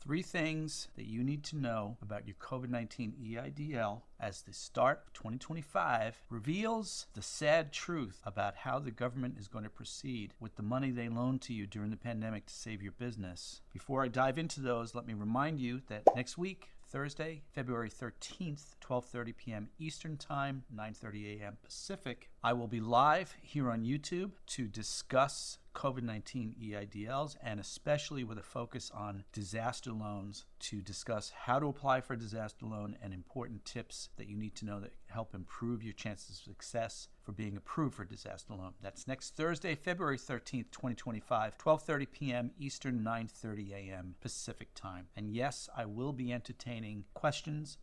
3 things that you need to know about your COVID-19 EIDL as the start of 2025 reveals the sad truth about how the government is going to proceed with the money they loaned to you during the pandemic to save your business. Before I dive into those, let me remind you that next week, Thursday, February 13th, 12:30 p.m. Eastern Time, 9:30 a.m. Pacific, I will be live here on YouTube to discuss COVID-19 EIDLs, and especially with a focus on disaster loans, to discuss how to apply for a disaster loan and important tips that you need to know that help improve your chances of success for being approved for a disaster loan. That's next Thursday, February 13th, 2025, 12:30 p.m. Eastern, 9:30 a.m. Pacific Time. And yes, I will be entertaining questions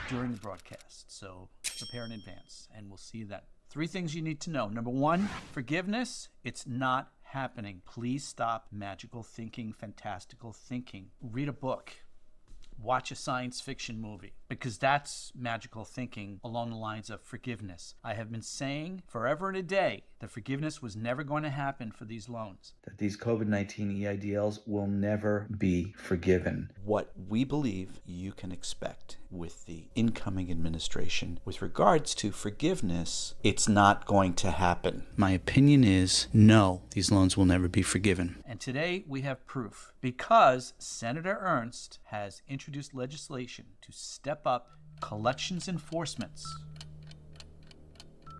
during the broadcast, so prepare in advance, and we'll see you then. 3 things you need to know. Number 1, forgiveness. It's not happening. Please stop magical thinking, fantastical thinking. Read a book. Watch a science fiction movie, because that's magical thinking along the lines of forgiveness. I have been saying forever and a day that forgiveness was never going to happen for these loans. That these COVID-19 EIDLs will never be forgiven. What we believe you can expect with the incoming administration with regards to forgiveness, it's not going to happen. My opinion is no, these loans will never be forgiven. And today we have proof, because Senator Ernst has introduced legislation to step up collections enforcements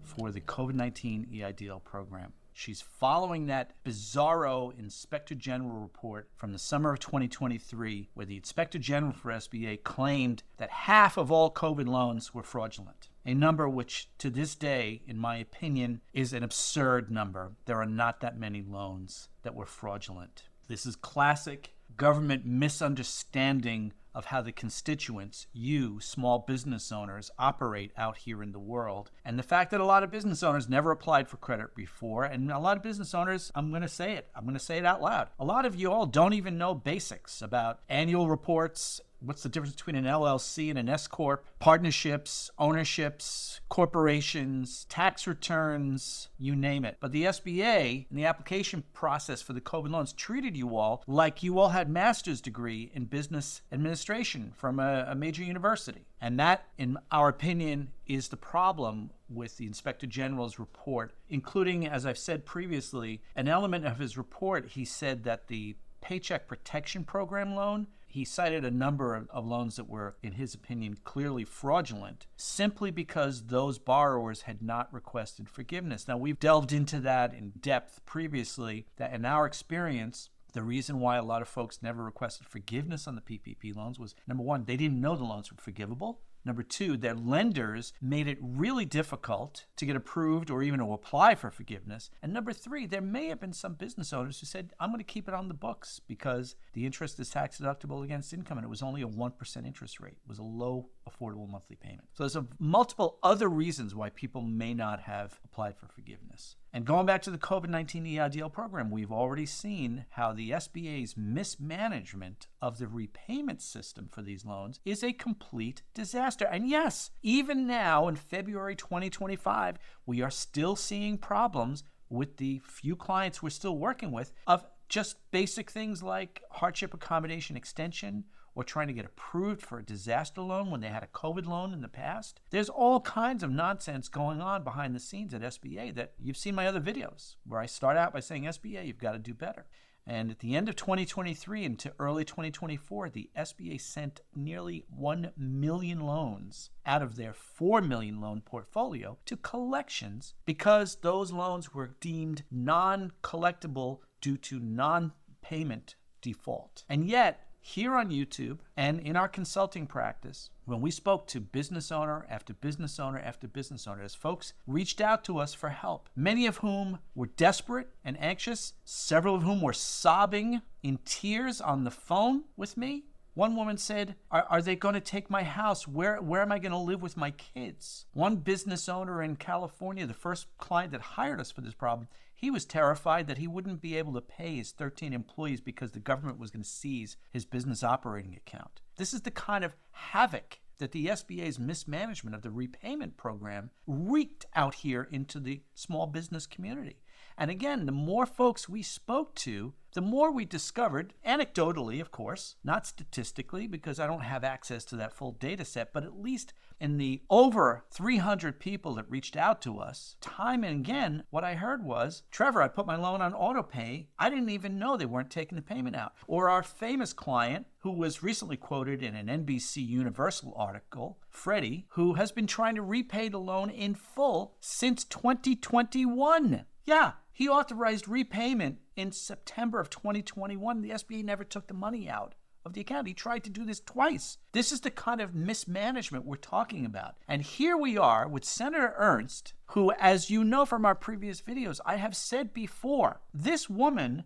for the COVID-19 EIDL program. She's following that bizarro Inspector General report from the summer of 2023, where the Inspector General for SBA claimed that half of all COVID loans were fraudulent. A number which, to this day, in my opinion, is an absurd number. There are not that many loans that were fraudulent. This is classic government misunderstanding of how the constituents, you, small business owners, operate out here in the world. And the fact that a lot of business owners never applied for credit before, and a lot of business owners, I'm going to say it out loud. A lot of you all don't even know basics about annual reports. What's the difference between an LLC and an S-Corp? Partnerships, ownerships, corporations, tax returns, you name it. But the SBA, in the application process for the COVID loans, treated you all like you all had master's degree in business administration from a major university. And that, in our opinion, is the problem with the Inspector General's report, including, as I've said previously, an element of his report. He said that the Paycheck Protection Program loan, he cited a number of loans that were, in his opinion, clearly fraudulent, simply because those borrowers had not requested forgiveness. Now, we've delved into that in depth previously, that in our experience, the reason why a lot of folks never requested forgiveness on the PPP loans was, number 1, they didn't know the loans were forgivable. Number 2, their lenders made it really difficult to get approved or even to apply for forgiveness. And number 3, there may have been some business owners who said, I'm going to keep it on the books because the interest is tax deductible against income, and it was only a 1% interest rate. It was a low affordable monthly payment. So there's multiple other reasons why people may not have applied for forgiveness. And going back to the COVID-19 EIDL program, we've already seen how the SBA's mismanagement of the repayment system for these loans is a complete disaster. And yes, even now in February 2025, we are still seeing problems with the few clients we're still working with of just basic things like hardship accommodation extension, or trying to get approved for a disaster loan when they had a COVID loan in the past. There's all kinds of nonsense going on behind the scenes at SBA that you've seen my other videos, where I start out by saying, SBA, you've got to do better. And at the end of 2023 into early 2024, the SBA sent nearly 1 million loans out of their 4 million loan portfolio to collections because those loans were deemed non-collectible due to non-payment default. And yet, here on YouTube and in our consulting practice, when we spoke to business owner after business owner after business owner, as folks reached out to us for help, many of whom were desperate and anxious, several of whom were sobbing in tears on the phone with me. One woman said, are they going to take my house? Where am I going to live with my kids? One business owner in California, the first client that hired us for this problem, he was terrified that he wouldn't be able to pay his 13 employees because the government was going to seize his business operating account. This is the kind of havoc that the SBA's mismanagement of the repayment program wreaked out here into the small business community. And again, the more folks we spoke to, the more we discovered, anecdotally, of course, not statistically, because I don't have access to that full data set, but at least in the over 300 people that reached out to us, time and again, what I heard was, Trevor, I put my loan on auto pay. I didn't even know they weren't taking the payment out. Or our famous client, who was recently quoted in an NBC Universal article, Freddie, who has been trying to repay the loan in full since 2021. Yeah, he authorized repayment in September of 2021. The SBA never took the money out of the account. He tried to do this twice. This is the kind of mismanagement we're talking about. And here we are with Senator Ernst, who, as you know from our previous videos, I have said before, this woman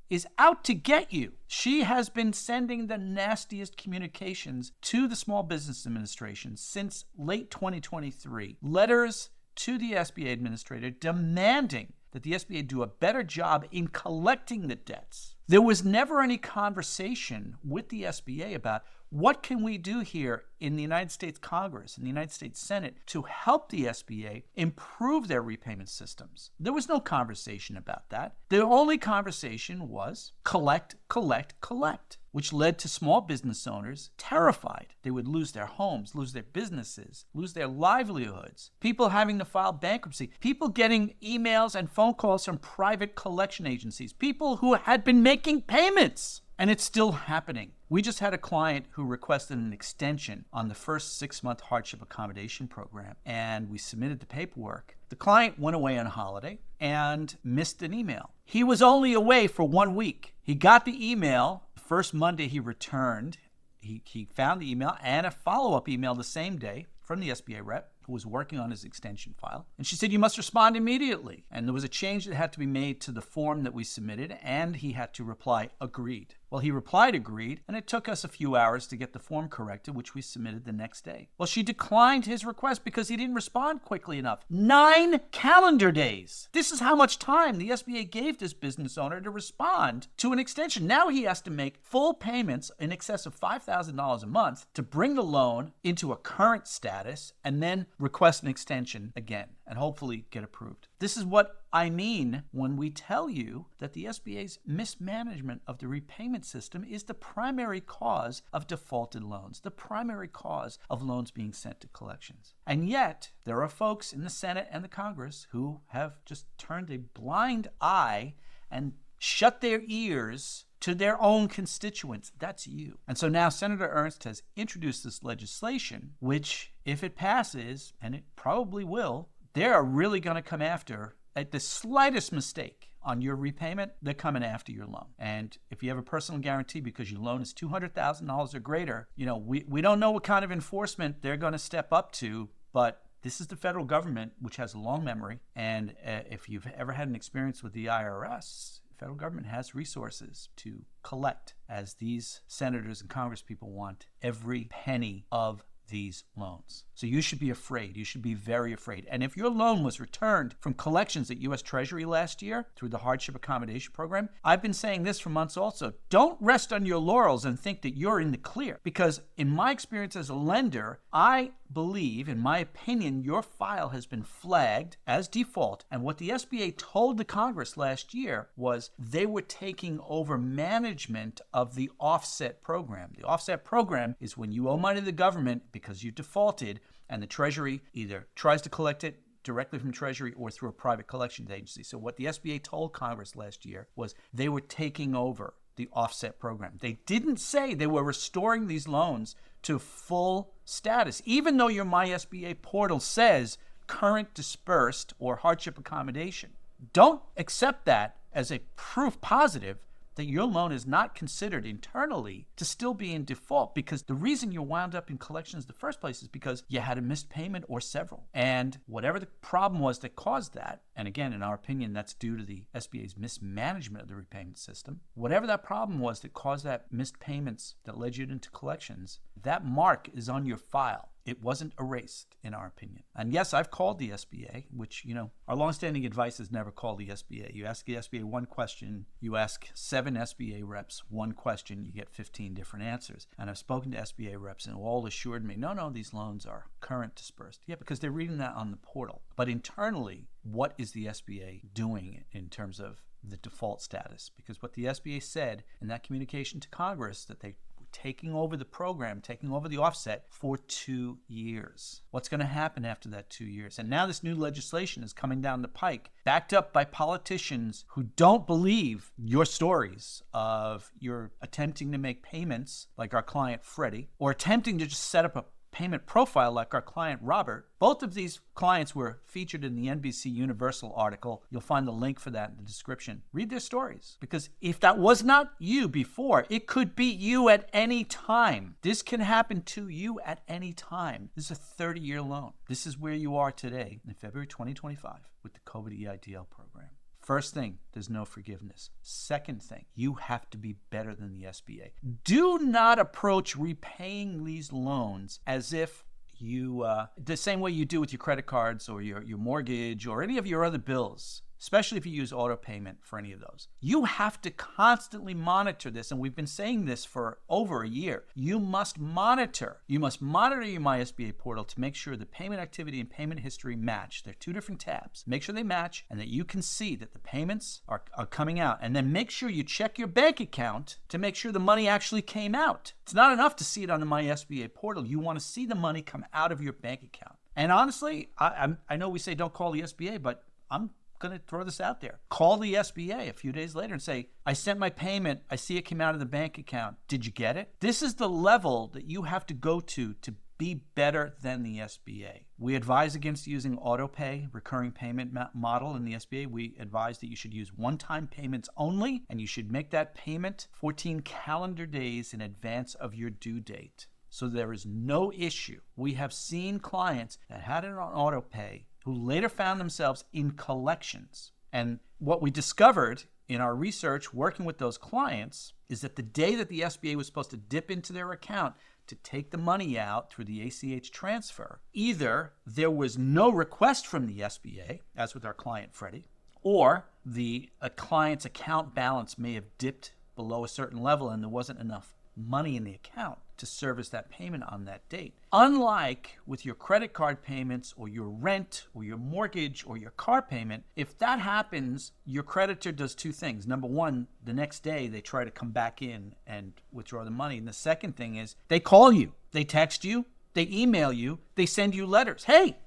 is out to get you. She has been sending the nastiest communications to the Small Business Administration since late 2023. Letters to the SBA administrator demanding that the SBA do a better job in collecting the debts. There was never any conversation with the SBA about what can we do here in the United States Congress, in the United States Senate, to help the SBA improve their repayment systems. There was no conversation about that. The only conversation was collect, collect, collect, which led to small business owners terrified. They would lose their homes, lose their businesses, lose their livelihoods, people having to file bankruptcy, people getting emails and phone calls from private collection agencies, people who had been making payments. And it's still happening. We just had a client who requested an extension on the first 6-month hardship accommodation program, and we submitted the paperwork. The client went away on holiday and missed an email. He was only away for 1 week. He got the email. The first Monday he returned. He found the email and a follow-up email the same day from the SBA rep who was working on his extension file. And she said, you must respond immediately. And there was a change that had to be made to the form that we submitted, and he had to reply, agreed. Well, he replied, agreed, and it took us a few hours to get the form corrected, which we submitted the next day. Well, she declined his request because he didn't respond quickly enough. 9 calendar days. This is how much time the SBA gave this business owner to respond to an extension. Now he has to make full payments in excess of $5,000 a month to bring the loan into a current status and then request an extension again and hopefully get approved. This is what I mean when we tell you that the SBA's mismanagement of the repayment system is the primary cause of defaulted loans, the primary cause of loans being sent to collections. And yet, there are folks in the Senate and the Congress who have just turned a blind eye and shut their ears to their own constituents. That's you. And so now Senator Ernst has introduced this legislation, which, if it passes, and it probably will, they're really going to come after, at the slightest mistake on your repayment, they're coming after your loan. And if you have a personal guarantee because your loan is $200,000 or greater, we don't know what kind of enforcement they're going to step up to, but this is the federal government, which has a long memory. And if you've ever had an experience with the IRS, the federal government has resources to collect, as these senators and congresspeople want every penny of these loans. So you should be afraid. You should be very afraid. And if your loan was returned from collections at U.S. Treasury last year through the Hardship Accommodation Program, I've been saying this for months also. Don't rest on your laurels and think that you're in the clear. Because in my experience as a lender, I believe, in my opinion, your file has been flagged as default. And what the SBA told the Congress last year was they were taking over management of the offset program. The offset program is when you owe money to the government because you defaulted, and the Treasury either tries to collect it directly from Treasury or through a private collections agency. So what the SBA told Congress last year was they were taking over the offset program. They didn't say they were restoring these loans to full status, even though your MySBA portal says current dispersed or hardship accommodation. Don't accept that as a proof positive that your loan is not considered internally to still be in default, because the reason you wound up in collections in the first place is because you had a missed payment or several. And whatever the problem was that caused that, and again, in our opinion, that's due to the SBA's mismanagement of the repayment system, whatever that problem was that caused that missed payments that led you into collections, that mark is on your file. It wasn't erased, in our opinion. And yes, I've called the SBA, which, our longstanding advice is never call the SBA. You ask the SBA one question, you ask 7 SBA reps one question, you get 15 different answers. And I've spoken to SBA reps and all assured me, no, these loans are current dispersed. Yeah, because they're reading that on the portal. But internally, what is the SBA doing in terms of the default status? Because what the SBA said in that communication to Congress, that they were taking over the program, taking over the offset for 2 years. What's going to happen after that 2 years? And now this new legislation is coming down the pike, backed up by politicians who don't believe your stories of you're attempting to make payments like our client Freddie, or attempting to just set up a payment profile like our client Robert. Both of these clients were featured in the NBC Universal article. You'll find the link for that in the description. Read their stories, because if that was not you before, it could be you at any time. This can happen to you at any time. This is a 30-year loan. This is where you are today in February 2025 with the COVID EIDL program. First thing, there's no forgiveness. Second thing, you have to be better than the SBA. Do not approach repaying these loans as if you, the same way you do with your credit cards or your mortgage or any of your other bills, especially if you use auto payment for any of those. You have to constantly monitor this, and we've been saying this for over a year. You must monitor. You must monitor your MySBA portal to make sure the payment activity and payment history match. They're two different tabs. Make sure they match and that you can see that the payments are coming out. And then make sure you check your bank account to make sure the money actually came out. It's not enough to see it on the MySBA portal. You want to see the money come out of your bank account. And honestly, I know we say don't call the SBA, but I'm going to throw this out there. Call the SBA a few days later and say, I sent my payment. I see it came out of the bank account. Did you get it? This is the level that you have to go to be better than the SBA. We advise against using auto pay, recurring payment model in the SBA. We advise that you should use one-time payments only, and you should make that payment 14 calendar days in advance of your due date. So there is no issue. We have seen clients that had it on auto pay who later found themselves in collections. And what we discovered in our research working with those clients is that the day that the SBA was supposed to dip into their account to take the money out through the ACH transfer, either there was no request from the SBA, as with our client Freddie, or the client's account balance may have dipped below a certain level and there wasn't enough money in the account to service that payment on that date. Unlike with your credit card payments or your rent or your mortgage or your car payment, if that happens, your creditor does two things. Number one, the next day they try to come back in and withdraw the money. And the second thing is they call you, they text you, they email you, they send you letters. Hey,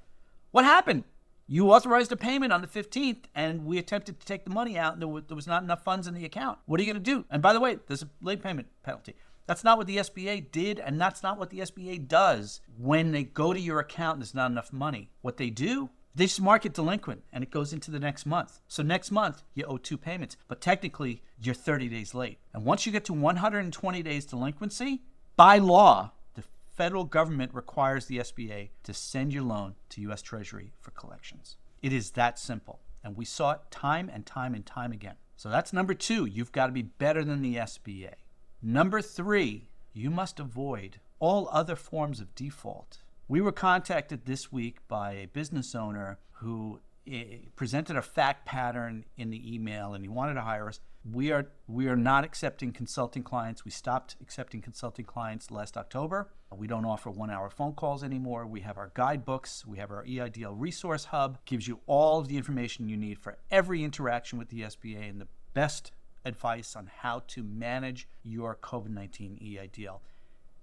what happened? You authorized a payment on the 15th and we attempted to take the money out and there was not enough funds in the account. What are you going to do? And by the way, there's a late payment penalty. That's not what the SBA did, and that's not what the SBA does when they go to your account and there's not enough money. What they do, they just mark it delinquent, and it goes into the next month. So next month, you owe 2 payments, but technically, you're 30 days late. And once you get to 120 days delinquency, by law, the federal government requires the SBA to send your loan to U.S. Treasury for collections. It is that simple, and we saw it time and time and time again. So that's number 2. You've got to be better than the SBA. Number 3, you must avoid all other forms of default. We were contacted this week by a business owner who presented a fact pattern in the email and he wanted to hire us. We are not accepting consulting clients. We stopped accepting consulting clients last October. We don't offer 1-hour phone calls anymore. We have our guidebooks. We have our EIDL resource hub. Gives you all of the information you need for every interaction with the SBA and the best advice on how to manage your COVID-19 EIDL,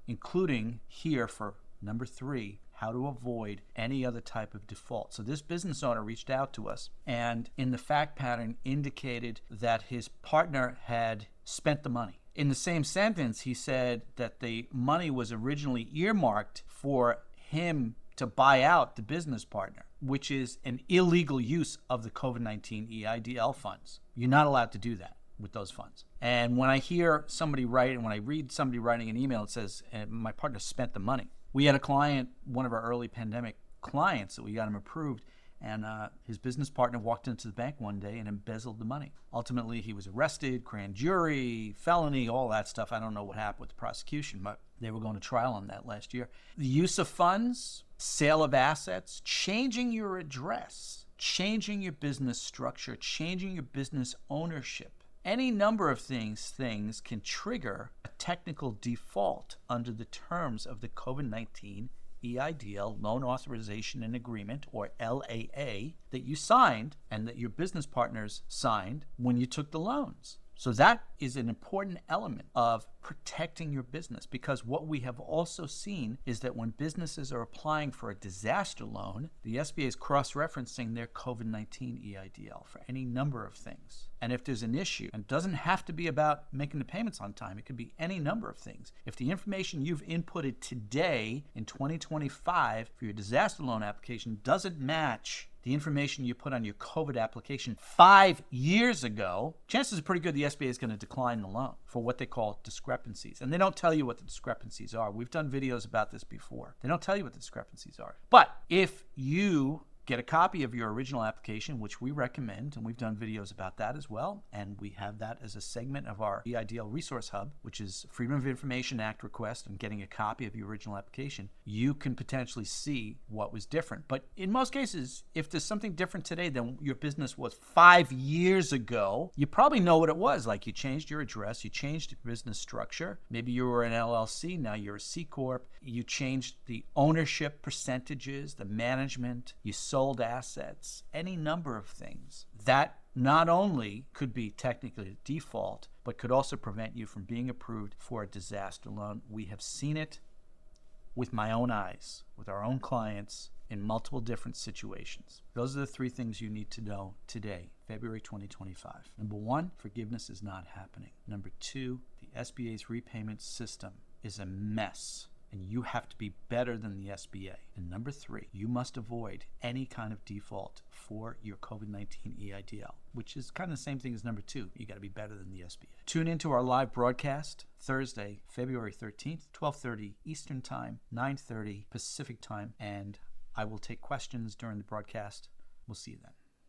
including here for number 3, how to avoid any other type of default. So this business owner reached out to us and in the fact pattern indicated that his partner had spent the money. In the same sentence, he said that the money was originally earmarked for him to buy out the business partner, which is an illegal use of the COVID-19 EIDL funds. You're not allowed to do that with those funds. And when I hear somebody write, and when I read somebody writing an email, it says, my partner spent the money. We had a client, one of our early pandemic clients, that we got him approved, and his business partner walked into the bank one day and embezzled the money. Ultimately, he was arrested, grand jury, felony, all that stuff. I don't know what happened with the prosecution, but they were going to trial on that last year. The use of funds, sale of assets, changing your address, changing your business structure, changing your business ownership. Any number of things can trigger a technical default under the terms of the COVID-19 EIDL Loan Authorization and Agreement, or LAA, that you signed and that your business partners signed when you took the loans. So that is an important element of protecting your business, because what we have also seen is that when businesses are applying for a disaster loan, the SBA is cross-referencing their COVID-19 EIDL for any number of things. And if there's an issue, and it doesn't have to be about making the payments on time, it could be any number of things. If the information you've inputted today in 2025 for your disaster loan application doesn't match the information you put on your COVID application 5 years ago, chances are pretty good the SBA is going to decline the loan for what they call discrepancies. And they don't tell you what the discrepancies are. We've done videos about this before. They don't tell you what the discrepancies are. But if you get a copy of your original application, which we recommend, and we've done videos about that as well, and we have that as a segment of our EIDL Resource Hub, which is Freedom of Information Act request and getting a copy of your original application, you can potentially see what was different. But in most cases, if there's something different today than your business was 5 years ago, you probably know what it was. Like you changed your address, you changed your business structure, maybe you were an LLC, now you're a C Corp, you changed the ownership percentages, the management, you sold assets, any number of things that not only could be technically a default, but could also prevent you from being approved for a disaster loan. We have seen it with my own eyes, with our own clients in multiple different situations. Those are the 3 things you need to know today, February 2025. Number 1, forgiveness is not happening. Number 2, the SBA's repayment system is a mess, and you have to be better than the SBA. And number 3, you must avoid any kind of default for your COVID-19 EIDL, which is kind of the same thing as number 2. You got to be better than the SBA. Tune into our live broadcast Thursday, February 13th, 12:30 Eastern Time, 9:30 Pacific Time, and I will take questions during the broadcast. We'll see you then.